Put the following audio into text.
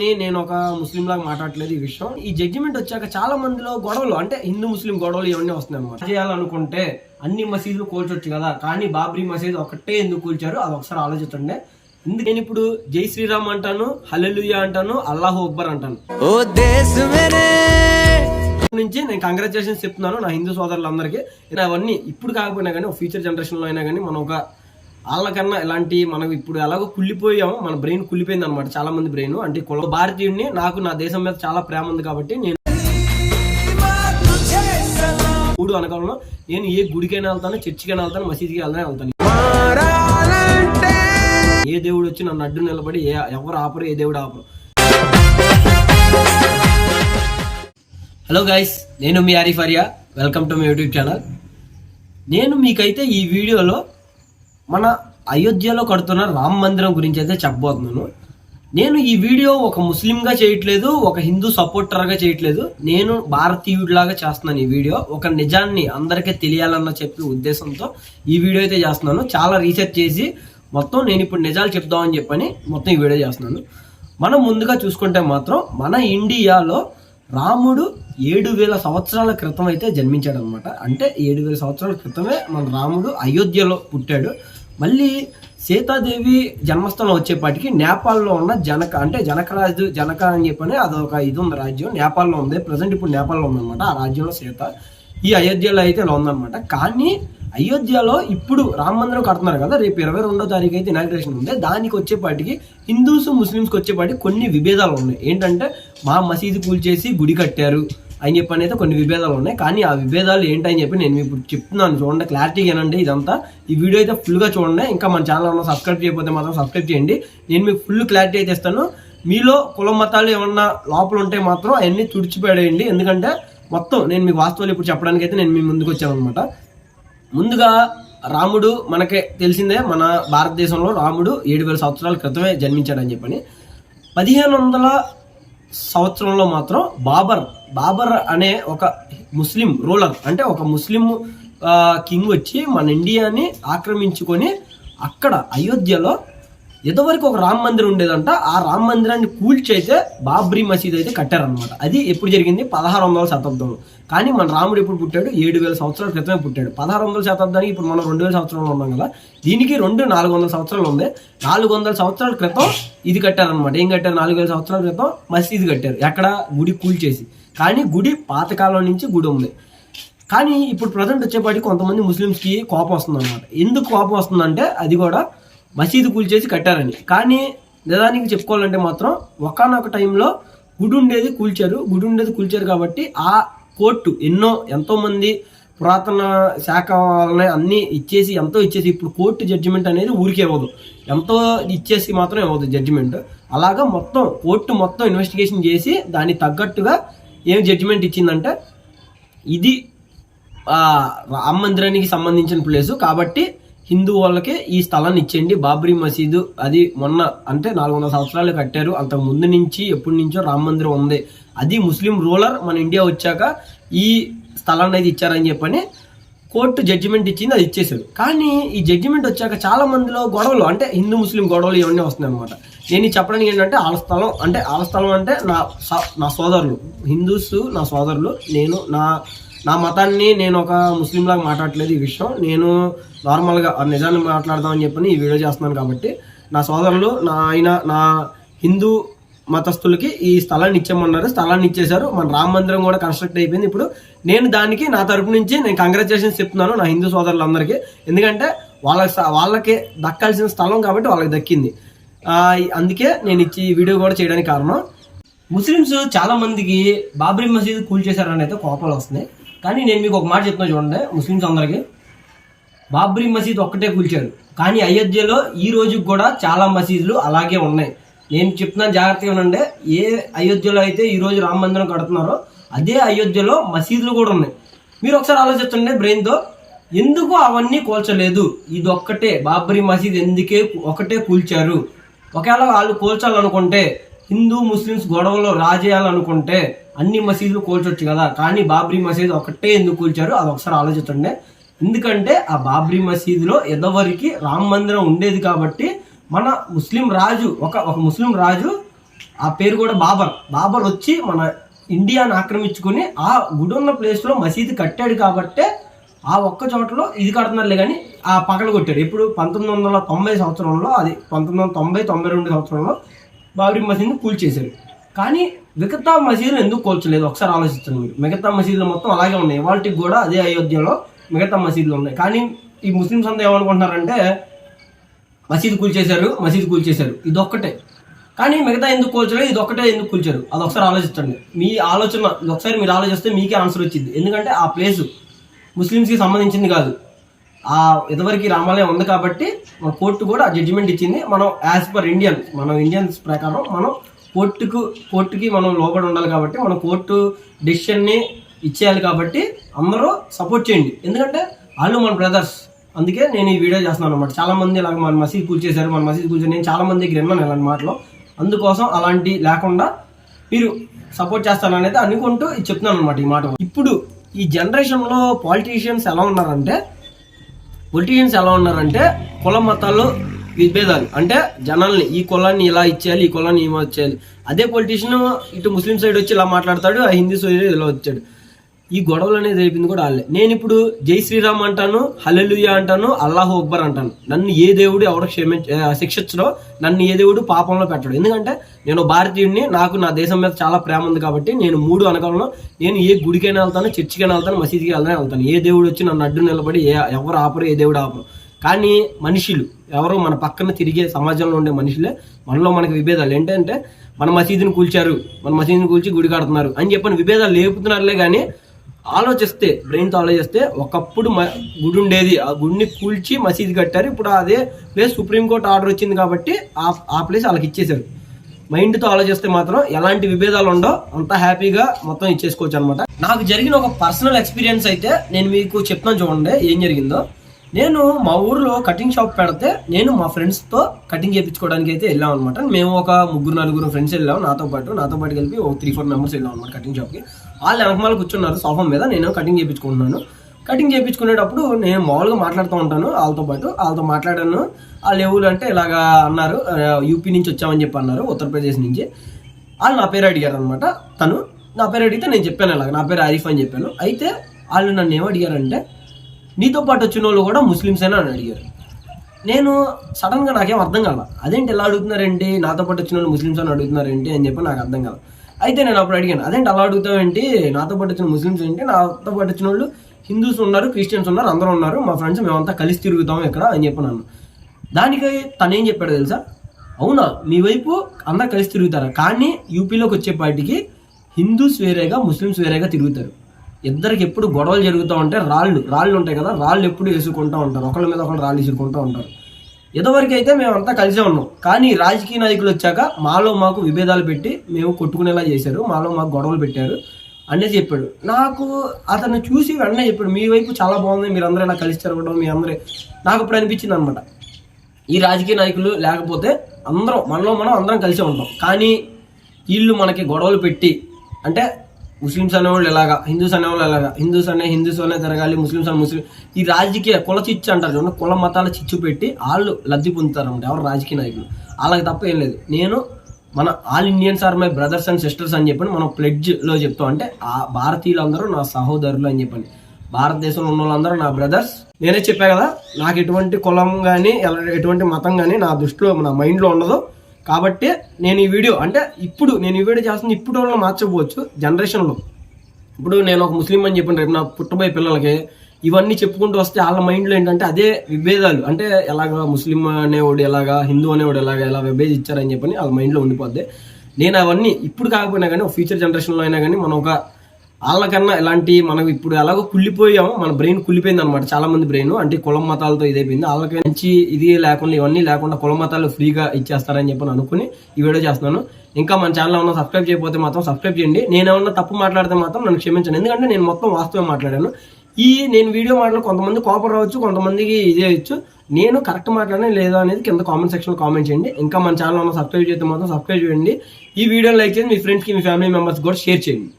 నేను ఒక ముస్లిం లాగా మాట్లాడలేదు ఈ విషయం. ఈ జడ్జిమెంట్ వచ్చాక చాలా మందిలో గొడవలు, అంటే హిందూ ముస్లిం గొడవలు ఇవన్నీ వస్తున్నాయి అన్నమాట. చేయాలనుకుంటే అన్ని మసీదులు కూల్చొచ్చు కదా, కానీ బాబ్రీ మసీద్ ఒకటే ఎందుకు కూల్చారు అది ఒకసారి ఆలోచించండి. ఎందుకు నేను ఇప్పుడు జై శ్రీరామ్ అంటాను, హల్లెలూయా అంటాను, అల్లాహు అక్బర్ అంటాను. నుంచి నేను కంగ్రాచులేషన్స్ చెప్తున్నాను నా హిందూ సోదరులందరికీ. అవన్నీ ఇప్పుడు కాకపోయినా కానీ ఒక ఫ్యూచర్ జనరేషన్ లో అయినా కానీ మనం ఒక వాళ్ళకన్నా ఇలాంటి మనం ఇప్పుడు ఎలాగో కుళ్ళిపోయాము, మన బ్రెయిన్ కుళ్ళిపోయింది అనమాట. చాలా మంది బ్రెయిన్ అంటే భారతీయుడిని, నాకు నా దేశం మీద చాలా ప్రేమ ఉంది కాబట్టి నేను మూడు అనకాలంలో నేను ఏ గుడికైనా వెళ్తాను, చర్చికైనా వెళ్తాను, మసీదుకి వెళ్తాను. ఏ దేవుడు వచ్చి నన్ను అడ్డు నిలబడి ఎవరు ఆపరు, ఏ దేవుడు ఆపరు. హలో గైస్, నేను మీ Arif Aria, welcome to my YouTube channel. నేను మీకైతే ఈ వీడియోలో మన అయోధ్యలో కడుతున్న రామ మందిరం గురించి అయితే చెప్పబోతున్నాను. నేను ఈ వీడియో ఒక ముస్లింగా చేయట్లేదు, ఒక హిందూ సపోర్టర్గా చేయట్లేదు, నేను భారతీయుడిలాగా చేస్తున్నాను ఈ వీడియో. ఒక నిజాన్ని అందరికీ తెలియాలన్న చెప్పే ఉద్దేశంతో ఈ వీడియో అయితే చేస్తున్నాను. చాలా రీసెర్చ్ చేసి మొత్తం నేను ఇప్పుడు నిజాలు చెప్దామని చెప్పని మొత్తం ఈ వీడియో చేస్తున్నాను. మనం ముందుగా చూసుకుంటే మాత్రం మన ఇండియాలో రాముడు 7,000 సంవత్సరాల క్రితం అయితే జన్మించాడు అనమాట. అంటే 7,000 సంవత్సరాల క్రితమే మన రాముడు అయోధ్యలో పుట్టాడు. మళ్ళీ సీతాదేవి జన్మస్థలం వచ్చేపాటికి నేపాల్లో ఉన్న జనక అని చెప్పని అదొక ఇది ఉంది రాజ్యం, నేపాల్లో ఉంది. ప్రజెంట్ ఇప్పుడు నేపాల్లో ఉందన్నమాట. ఆ రాజ్యంలో సీత ఈ అయోధ్యలో అయితే ఇలా ఉందన్నమాట. కానీ అయోధ్యలో ఇప్పుడు రామ మందిరం కడుతున్నారు కదా, రేపు 22వ తారీఖు అయితే ఇనాగ్రేషన్ ఉంది. దానికి వచ్చేపాటికి హిందూస్ ముస్లిమ్స్కి వచ్చేపాటికి కొన్ని విభేదాలు ఉన్నాయి. ఏంటంటే మా మసీదు కూల్చేసి గుడి కట్టారు అని చెప్పని అయితే కొన్ని విభేదాలు ఉన్నాయి. కానీ ఆ విభేదాలు ఏంటని చెప్పి నేను ఇప్పుడు చెప్తున్నాను, చూడండి, క్లారిటీగా ఏనండి ఇదంతా. ఈ వీడియో అయితే ఫుల్గా చూడండి. ఇంకా మన ఛానల్ ఉన్న సబ్స్క్రైబ్ చేయకపోతే మాత్రం సబ్స్క్రైబ్ చేయండి. నేను మీకు ఫుల్ క్లారిటీ అయితే ఇస్తాను. మీలో కుల మతాలు ఏమన్నా లోపల ఉంటే మాత్రం అవన్నీ తుడిచిపడేయండి. ఎందుకంటే మొత్తం నేను మీకు వాస్తవాలు ఇప్పుడు చెప్పడానికి అయితే నేను మీ ముందుకు వచ్చాను అనమాట. ముందుగా రాముడు మనకే తెలిసిందే, మన భారతదేశంలో రాముడు 7,000 సంవత్సరాల క్రితమే జన్మించాడని చెప్పని. 1500 సంవత్సరంలో మాత్రం బాబర్ అనే ఒక ముస్లిం రూలర్, అంటే ఒక ముస్లిం కింగ్ వచ్చి మన ఇండియాని ఆక్రమించుకొని అక్కడ అయోధ్యలో ఎంతవరకు ఒక రామ మందిరం ఉండేదంట. ఆ రామ మందిరాన్ని కూల్చైతే బాబ్రీ మసీద్ అయితే కట్టారనమాట. అది ఎప్పుడు జరిగింది? 1600వ శతాబ్దంలో. కానీ మన రాముడు ఎప్పుడు పుట్టాడు? 7,000 సంవత్సరాల క్రితమే పుట్టాడు. 1600వ శతాబ్దానికి ఇప్పుడు మనం 2000 సంవత్సరంలో ఉన్నాం కదా, దీనికి 400 సంవత్సరాలు ఉంది. 400 సంవత్సరాల క్రితం ఇది కట్టారనమాట. ఏం కట్టారు? 4,000 సంవత్సరాల క్రితం మసీదు కట్టారు. ఎక్కడ? గుడి కూల్చేసి. కానీ గుడి పాతకాలం నుంచి గుడి ఉంది. కానీ ఇప్పుడు ప్రజెంట్ వచ్చేపాటికి కొంతమంది ముస్లిమ్స్కి కోపం వస్తుంది అనమాట. ఎందుకు కోపం వస్తుందంటే అది కూడా మసీదు కూల్చేసి కట్టారని. కానీ నిజానికి చెప్పుకోవాలంటే మాత్రం ఒకానొక టైంలో గుడి ఉండేది కూల్చారు కాబట్టి ఆ కోర్టు ఎంతో మంది పురాతన శాఖ వాళ్ళని అన్ని ఇచ్చేసి ఇప్పుడు కోర్టు జడ్జిమెంట్ అనేది ఊరికే ఇవ్వదు, ఎంతో ఇచ్చేసి మాత్రం ఇవ్వదు జడ్జిమెంట్. అలాగా మొత్తం కోర్టు మొత్తం ఇన్వెస్టిగేషన్ చేసి దానికి తగ్గట్టుగా ఏం జడ్జిమెంట్ ఇచ్చిందంటే ఇది రామ మందిరానికి సంబంధించిన ప్లేసు కాబట్టి హిందూ వాళ్ళకి ఈ స్థలాన్ని ఇచ్చేయండి. బాబ్రీ మసీదు అది మొన్న అంటే 400 సంవత్సరాలు కట్టారు, అంతకు ముందు నుంచి ఎప్పటి నుంచో రామ మందిరం ఉంది. అది ముస్లిం రూలర్ మన ఇండియా వచ్చాక ఈ స్థలాన్ని అయితే ఇచ్చారని చెప్పని కోర్టు జడ్జిమెంట్ ఇచ్చింది, అది ఇచ్చేసారు. కానీ ఈ జడ్జిమెంట్ వచ్చాక చాలా మందిలో గొడవలు, అంటే హిందూ ముస్లిం గొడవలు ఇవన్నీ వస్తున్నాయి అనమాట. నేను చెప్పడానికి ఏంటంటే వాళ్ళ స్థలం అంటే నా సోదరులు హిందూస్, నా సోదరులు. నేను నా మతాన్ని నేను ఒక ముస్లింలాగా మాట్లాడట్లేదు ఈ విషయం. నేను నార్మల్గా నిజాన్ని మాట్లాడదామని చెప్పని ఈ వీడియో చేస్తున్నాను. కాబట్టి నా సోదరులు, నా హిందూ మతస్థులకి ఈ స్థలాన్ని ఇచ్చేయమన్నారు, స్థలాన్ని ఇచ్చేశారు. మన రామ మందిరం కూడా కన్స్ట్రక్ట్ అయిపోయింది. ఇప్పుడు నేను దానికి నా తరపు నుంచి నేను కంగ్రాచులేషన్స్ చెప్తున్నాను నా హిందూ సోదరులందరికీ. ఎందుకంటే వాళ్ళకి దక్కాల్సిన స్థలం కాబట్టి వాళ్ళకి దక్కింది. అందుకే నేను ఈ వీడియో కూడా చేయడానికి కారణం. ముస్లిమ్స్ చాలా మందికి బాబ్రీ మసీదు కూల్చేశారని అయితే కోపాలు వస్తున్నాయి. కానీ నేను మీకు ఒక మాట చెప్తున్నా చూడండి, ముస్లిమ్స్ అందరికీ బాబ్రీ మసీద్ ఒక్కటే కూల్చారు. కానీ అయోధ్యలో ఈ రోజుకి కూడా చాలా మసీదులు అలాగే ఉన్నాయి. నేను చెప్తున్నాను జాగ్రత్తగా ఉండండి. ఏ అయోధ్యలో అయితే ఈ రోజు రామ మందిరం కడుతున్నారో అదే అయోధ్యలో మసీదులు కూడా ఉన్నాయి. మీరు ఒకసారి ఆలోచించండి బ్రెయిన్తో, ఎందుకు అవన్నీ కూల్చలేదు? ఇది ఒక్కటే బాబ్రీ మసీద్ ఎందుకే ఒకటే కూల్చారు? ఒకవేళ వాళ్ళు కూల్చాలనుకుంటే, హిందూ ముస్లిమ్స్ గొడవలో రాజేయాలనుకుంటే అన్ని మసీదులు కూల్చొచ్చు కదా, కానీ బాబ్రీ మసీద్ ఒకటే ఎందుకు కూల్చారు అది ఒకసారి ఆలోచించండి. ఎందుకంటే ఆ బాబ్రీ మసీదులో ఎదవరికి రామ మందిరం ఉండేది కాబట్టి మన ముస్లిం రాజు ఒక ముస్లిం రాజు ఆ పేరు కూడా బాబర్. బాబర్ వచ్చి మన ఇండియాను ఆక్రమించుకుని ఆ గుడి ఉన్న ప్లేస్లో మసీదు కట్టాడు కాబట్టే ఆ ఒక్క చోటలో ఇది కడుతున్నారులే కానీ ఆ పగల కొట్టాడు. ఇప్పుడు 1990 సంవత్సరంలో, అది 1992 సంవత్సరంలో బాబరీ మసీదుని కూల్చేశారు. కానీ మిగతా మసీదులు ఎందుకు కూల్చలేదు ఒకసారి ఆలోచించండి మీరు. మిగతా మసీదులు మొత్తం అలాగే ఉన్నాయి, వాటికి కూడా అదే అయోధ్యలో మిగతా మసీదులు ఉన్నాయి. కానీ ఈ ముస్లిమ్స్ అంతా ఏమనుకుంటున్నారంటే మసీదు కూల్చేశారు ఇదొక్కటే, కానీ మిగతా ఎందుకు కూల్చలేదు, ఇదొక్కటే ఎందుకు కూల్చారు అది ఒకసారి ఆలోచించండి. మీ ఆలోచన ఒకసారి మీరు ఆలోచిస్తే మీకే ఆన్సర్ వచ్చింది. ఎందుకంటే ఆ ప్లేసు ముస్లిమ్స్కి సంబంధించింది కాదు, ఆ ఇదివరకు రామాలయం ఉంది కాబట్టి మన కోర్టు కూడా జడ్జిమెంట్ ఇచ్చింది. మనం యాజ్ పర్ ఇండియన్స్ ప్రకారం మనం కోర్టుకి మనం లోబడి ఉండాలి కాబట్టి మన కోర్టు డెసిషన్ని ఇచ్చేయాలి. కాబట్టి అందరూ సపోర్ట్ చేయండి, ఎందుకంటే వాళ్ళు మన బ్రదర్స్. అందుకే నేను ఈ వీడియో చేస్తున్నాను అనమాట. చాలా మంది ఇలాగ మన మసీదు కూల్చేశారు. నేను చాలా మంది దగ్గర విన్నాను ఇలాంటి మాటలు. అందుకోసం అలాంటి లేకుండా మీరు సపోర్ట్ చేస్తారనేది అనుకుంటూ చెప్తున్నాను అనమాట ఈ మాట. ఇప్పుడు ఈ జనరేషన్లో పొలిటీషియన్స్ ఎలా ఉన్నారంటే కుల మతాలు విభేదాలు, అంటే జనాల్ని ఈ కులాన్ని ఇలా ఇచ్చేయాలి, ఈ కులాన్ని ఏమో ఇచ్చేయాలి. అదే పొలిటీషియన్ ఇటు ముస్లిం సైడ్ వచ్చి ఇలా మాట్లాడతాడు, ఆ హిందీ సైడ్ ఇలా వచ్చాడు. ఈ గొడవలు అనేది రేపింది కూడా వాళ్ళే. నేను ఇప్పుడు జై శ్రీరామ్ అంటాను, హల్లెలూయా అంటాను, అల్లాహు అక్బర్ అంటాను. నన్ను ఏ దేవుడు ఎవరు శిక్షించడో, నన్ను ఏ దేవుడు పాపంలో పెట్టడు. ఎందుకంటే నేను భారతీయుడిని, నాకు నా దేశం మీద చాలా ప్రేమ ఉంది కాబట్టి నేను 3 అనగలను. నేను ఏ గుడికైనా వెళ్తాను, చర్చికైనా వెళ్తాను, మసీదుకి వెళ్తాను. ఏ దేవుడు వచ్చి నన్ను అడ్డు నిలబడి ఎవరు ఆపరు, ఏ దేవుడు ఆపరు. కానీ మనుషులు ఎవరు మన పక్కన తిరిగే సమాజంలో ఉండే మనుషులే మనలో మనకి విభేదాలు. ఏంటంటే మన మసీదుని కూల్చి గుడి కడుతున్నారు అని చెప్పని విభేదాలు లేపుతున్నారులే. కానీ బ్రెయిన్తో ఆలోచిస్తే ఒకప్పుడు గుడి ఉండేది, ఆ గుడిని కూల్చి మసీదు కట్టారు. ఇప్పుడు అదే ప్లేస్ సుప్రీంకోర్టు ఆర్డర్ వచ్చింది కాబట్టి ఆ ప్లేస్ వాళ్ళకి ఇచ్చేశారు. మైండ్తో ఆలోచిస్తే మాత్రం ఎలాంటి విభేదాలు ఉండో అంత హ్యాపీగా మొత్తం ఇచ్చేసుకోవచ్చు అనమాట. నాకు జరిగిన ఒక పర్సనల్ ఎక్స్పీరియన్స్ అయితే నేను మీకు చెప్తాను చూడండి ఏం జరిగిందో. నేను మా ఊర్లో కటింగ్ షాప్ పెడితే నేను మా ఫ్రెండ్స్తో కటింగ్ చేయించుకోవడానికి అయితే వెళ్ళాం అనమాట. మేము ఒక 3-4 ఫ్రెండ్స్ వెళ్ళాం, నాతో పాటు కలిపి ఒక 3-4 మెంబర్స్ వెళ్ళాం అనమాట కటింగ్ షాప్కి. వాళ్ళు వెనకమాల కూర్చున్నారు సోఫా మీద, నేను కటింగ్ చేయించుకుంటున్నాను. కటింగ్ చేయించుకునేటప్పుడు నేను మామూలుగా మాట్లాడుతూ ఉంటాను వాళ్ళతో మాట్లాడాను. వాళ్ళు ఎవరు అంటే ఇలాగా అన్నారు, యూపీ నుంచి వచ్చామని చెప్పి అన్నారు, ఉత్తరప్రదేశ్ నుంచి. వాళ్ళు నా పేరు అడిగారు అనమాట. నా పేరు అడిగితే నేను చెప్పాను ఇలాగ నా పేరు ఆరిఫ్ అని చెప్పాను. అయితే వాళ్ళు నన్ను ఏమడిగారంటే నీతో పాటు వచ్చిన వాళ్ళు కూడా ముస్లిమ్స్ అయినా అని అడిగారు. నేను సడన్గా నాకేం అర్థం కాల, అదేంటి ఎలా అడుగుతున్నారేంటి, నాతో పాటు వచ్చిన వాళ్ళు ముస్లిమ్స్ అని అడుగుతున్నారేంటి అని చెప్పి నాకు అర్థం కాల. అయితే నేను అప్పుడు అడిగాను, అదేంటి అలా అడుగుతావేంటి, నాతో పాటు వచ్చిన ముస్లిమ్స్ ఏంటి, నాతో పాటు వచ్చిన వాళ్ళు హిందూస్ ఉన్నారు, క్రిస్టియన్స్ ఉన్నారు, అందరూ ఉన్నారు, మా ఫ్రెండ్స్ మేమంతా కలిసి తిరుగుతాం ఇక్కడ అని చెప్పినాను. దానికి తనేం చెప్పాడు తెలుసా, అవునా మీ వైపు అందరు కలిసి తిరుగుతారా, కానీ యూపీలోకి వచ్చేపాటికి హిందూస్ వేరేగా ముస్లిమ్స్ వేరేగా తిరుగుతారు. ఇద్దరికి ఎప్పుడు గొడవలు జరుగుతూ ఉంటే రాళ్ళు ఉంటాయి కదా, రాళ్ళు ఎప్పుడు వేసుకుంటూ ఉంటారు, ఒకళ్ళ మీద ఒకళ్ళు రాళ్ళు వేసుకుంటూ ఉంటారు. ఇదివరకు అయితే మేమంతా కలిసే ఉన్నాం, కానీ రాజకీయ నాయకులు వచ్చాక మాకు విభేదాలు పెట్టి మేము కొట్టుకునేలా చేశారు, మాకు గొడవలు పెట్టారు అనేది చెప్పాడు. నాకు అతను చూసి వెంటనే చెప్పాడు, మీ వైపు చాలా బాగుంది, మీరు అందరూ ఇలా కలిసి తిరగడం, మీ అందరూ. నాకు ఇప్పుడు అనిపించింది అనమాట, ఈ రాజకీయ నాయకులు లేకపోతే మనలో మనం అందరం కలిసే ఉంటాం. కానీ వీళ్ళు మనకి గొడవలు పెట్టి, అంటే ముస్లిమ్స్ అనేవాళ్ళు ఎలాగా, హిందూస్ అనేవాళ్ళు ఎలాగా, హిందూస్ అనే తిరగాలి, ముస్లిమ్స్ ఈ రాజకీయ కుల చిచ్చు అంటారు చూడండి, కుల మతాల చిచ్చు పెట్టి వాళ్ళు లబ్ధి పొందుతారు అన్నమాట ఎవరు రాజకీయ నాయకులు. అలాగే తప్ప ఏం లేదు. నేను మన all Indians are my brothers and sisters అని చెప్పని మనం ప్లెడ్జ్లో చెప్తాం. అంటే ఆ భారతీయులందరూ నా సహోదరులు అని చెప్పండి, భారతదేశంలో ఉన్న వాళ్ళందరూ నా బ్రదర్స్. నేనే చెప్పా కదా, నాకు ఎటువంటి కులం కానీ ఎటువంటి మతం కానీ నా దృష్టిలో నా మైండ్లో ఉండదు. కాబట్టి నేను ఈ వీడియో చేస్తున్న ఇప్పుడు వాళ్ళని మార్చకపోవచ్చు జనరేషన్లో. ఇప్పుడు నేను ఒక ముస్లిం అని చెప్పిన రేపు నా పుట్టబోయే పిల్లలకి ఇవన్నీ చెప్పుకుంటూ వస్తే వాళ్ళ మైండ్లో ఏంటంటే అదే విభేదాలు, అంటే ఎలాగా ముస్లిం అనేవాడు ఎలాగా, హిందూ అనేవాడు ఎలా విభేదించారని చెప్పని వాళ్ళ మైండ్లో ఉండిపోద్ది. నేను అవన్నీ ఇప్పుడు కాకపోయినా కానీ ఒక ఫ్యూచర్ జనరేషన్లో అయినా కానీ మనం ఒక వాళ్ళకన్నా ఇలాంటి మనం ఇప్పుడు ఎలాగో కుళ్ళిపోయాము, మన బ్రెయిన్ కుళ్ళిపోయింది అనమాట. చాలా మంది బ్రెయిన్ అంటే కులం మతాలతో ఇదైపోయింది. వాళ్ళకి మంచి ఇవన్నీ లేకుండా కుల మతాలు ఫ్రీగా ఇచ్చేస్తారని చెప్పని అనుకుని ఈ వీడియో చేస్తున్నాను. ఇంకా మన ఛానల్ ఏమన్నా సబ్స్క్రైబ్ చేయకపోతే మాత్రం సబ్స్క్రైబ్ చేయండి. నేను ఏమన్నా తప్పు మాట్లాడితే మాత్రం నన్ను క్షమించండి, ఎందుకంటే నేను మొత్తం వాస్తవం మాట్లాడాను. నేను వీడియో మాట్లాడి కొంతమంది కోపం రావచ్చు, కొంతమందికి ఇదే వచ్చు. నేను కరెక్ట్ మాట్లాడినా లేదా అనేది కింద కామెంట్ సెక్షన్లో కామెంట్ చేయండి. ఇంకా మన ఛానల్ ఏమన్నా సబ్స్క్రైబ్ చేస్తే మాత్రం సబ్స్క్రైబ్ చేయండి. ఈ వీడియోని లైక్ చేయండి, మీ ఫ్రెండ్స్కి మీ ఫ్యామిలీ మెంబర్స్ కూడా షేర్ చేయండి.